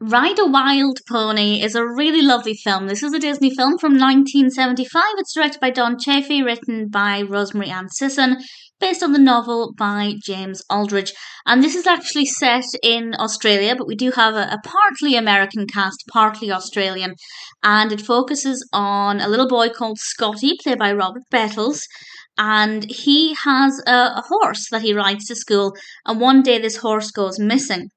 Ride a Wild Pony is a really lovely film. This is a Disney film from 1975. It's directed by Don Chaffey, written by Rosemary Ann Sisson, based on the novel by James Aldridge. And this is actually set in Australia, but we do have a partly American cast, partly Australian. And it focuses on a little boy called Scotty, played by Robert Bettles. And he has a horse that he rides to school. And one day this horse goes missing,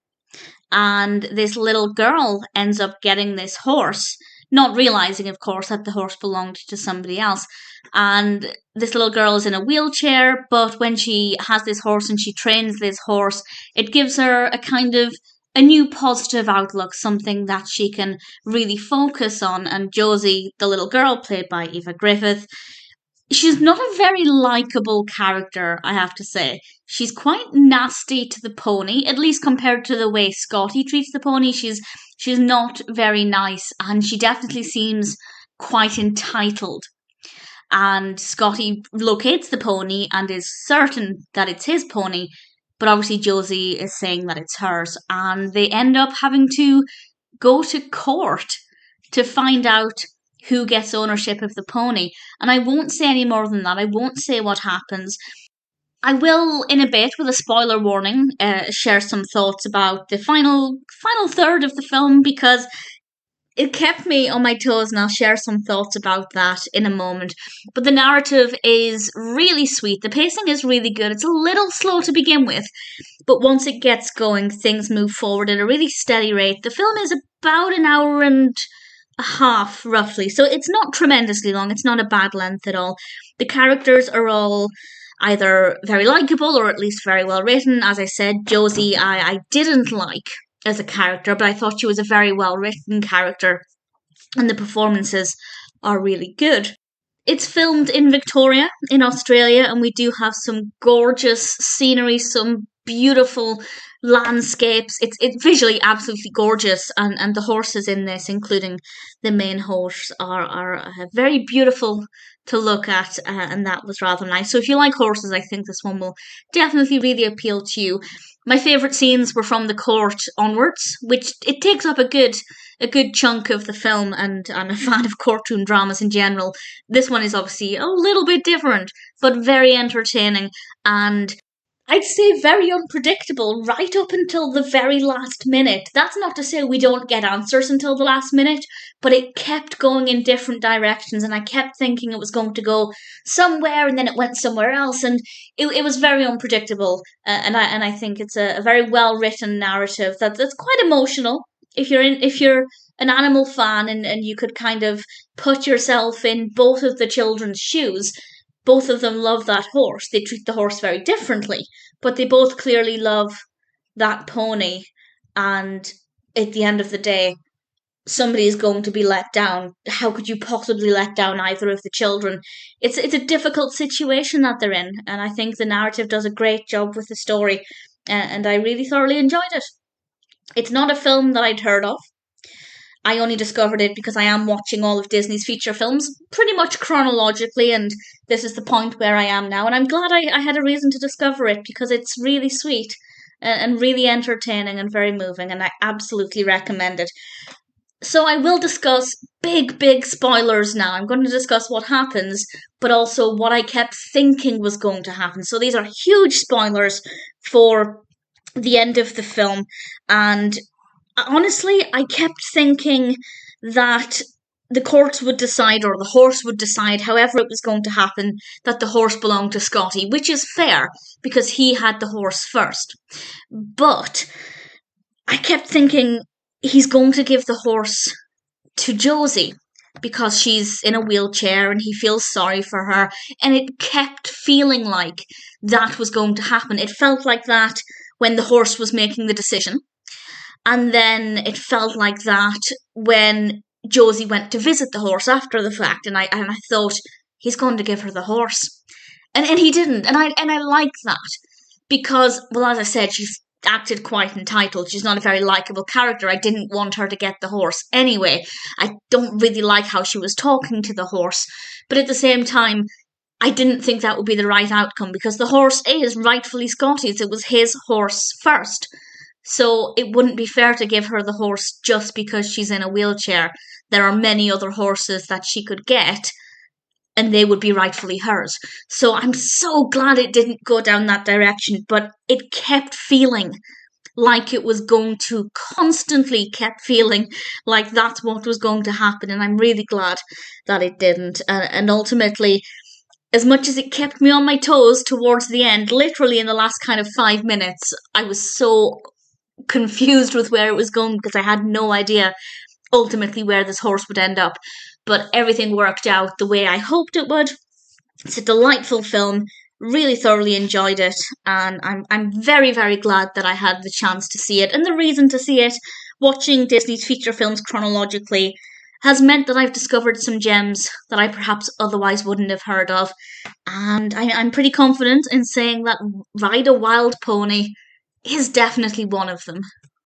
and this little girl ends up getting this horse, not realizing, of course, that the horse belonged to somebody else. And this little girl is in a wheelchair, but when she has this horse and she trains this horse, it gives her a kind of a new positive outlook, something that she can really focus on. And Josie, the little girl, played by Eva Griffith, she's not a very likable character, I have to say. She's quite nasty to the pony, at least compared to the way Scotty treats the pony. She's not very nice, and she definitely seems quite entitled. And Scotty locates the pony and is certain that it's his pony, but obviously Josie is saying that it's hers, and they end up having to go to court to find out who gets ownership of the pony. And I won't say any more than that. I won't say what happens. I will, in a bit, with a spoiler warning, share some thoughts about the final third of the film, because it kept me on my toes, and I'll share some thoughts about that in a moment. But the narrative is really sweet. The pacing is really good. It's a little slow to begin with, but once it gets going, things move forward at a really steady rate. The film is about an hour and a half, roughly, so it's not tremendously long. It's not a bad length at all. The characters are all either very likable or at least very well written. As I said, Josie I didn't like as a character, but I thought she was a very well written character, and the performances are really good. It's filmed in Victoria, in Australia, and we do have some gorgeous scenery, some beautiful landscapes. It's visually absolutely gorgeous, and the horses in this, including the main horse, are very beautiful to look at, and that was rather nice. So if you like horses, I think this one will definitely really appeal to you. My favourite scenes were from the court onwards, which it takes up a good chunk of the film, and I'm a fan of courtroom dramas in general. This one is obviously a little bit different, but very entertaining, and I'd say very unpredictable right up until the very last minute. That's not to say we don't get answers until the last minute, but it kept going in different directions, and I kept thinking it was going to go somewhere, and then it went somewhere else, and it was very unpredictable. And I think it's a very well written narrative that's quite emotional. If you're an animal fan, and you could kind of put yourself in both of the children's shoes. Both of them love that horse. They treat the horse very differently, but they both clearly love that pony. And at the end of the day, somebody is going to be let down. How could you possibly let down either of the children? It's a difficult situation that they're in, and I think the narrative does a great job with the story, and I really thoroughly enjoyed it. It's not a film that I'd heard of. I only discovered it because I am watching all of Disney's feature films pretty much chronologically, and this is the point where I am now. And I'm glad I had a reason to discover it, because it's really sweet and really entertaining and very moving, and I absolutely recommend it. So I will discuss big spoilers now. I'm going to discuss what happens, but also what I kept thinking was going to happen. So these are huge spoilers for the end of the film, and honestly, I kept thinking that the courts would decide, or the horse would decide, however it was going to happen, that the horse belonged to Scotty, which is fair, because he had the horse first. But I kept thinking he's going to give the horse to Josie, because she's in a wheelchair and he feels sorry for her, and it kept feeling like that was going to happen. It felt like that when the horse was making the decision. And then it felt like that when Josie went to visit the horse after the fact, and I thought he's going to give her the horse, and he didn't, and I like that, because, well, as I said, she's acted quite entitled. She's not a very likable character. I didn't want her to get the horse anyway. I don't really like how she was talking to the horse, but at the same time, I didn't think that would be the right outcome, because the horse is rightfully Scotty's. It was his horse first. So it wouldn't be fair to give her the horse just because she's in a wheelchair. There are many other horses that she could get, and they would be rightfully hers. So I'm so glad it didn't go down that direction, but it kept feeling like it was going to, constantly kept feeling like that's what was going to happen, and I'm really glad that it didn't. And ultimately, as much as it kept me on my toes towards the end, literally in the last kind of 5 minutes, I was so confused with where it was going because I had no idea ultimately where this horse would end up. But everything worked out the way I hoped it would. It's a delightful film. Really thoroughly enjoyed it, and I'm very, very glad that I had the chance to see it. And the reason to see it, watching Disney's feature films chronologically, has meant that I've discovered some gems that I perhaps otherwise wouldn't have heard of. And I'm pretty confident in saying that Ride a Wild Pony is definitely one of them.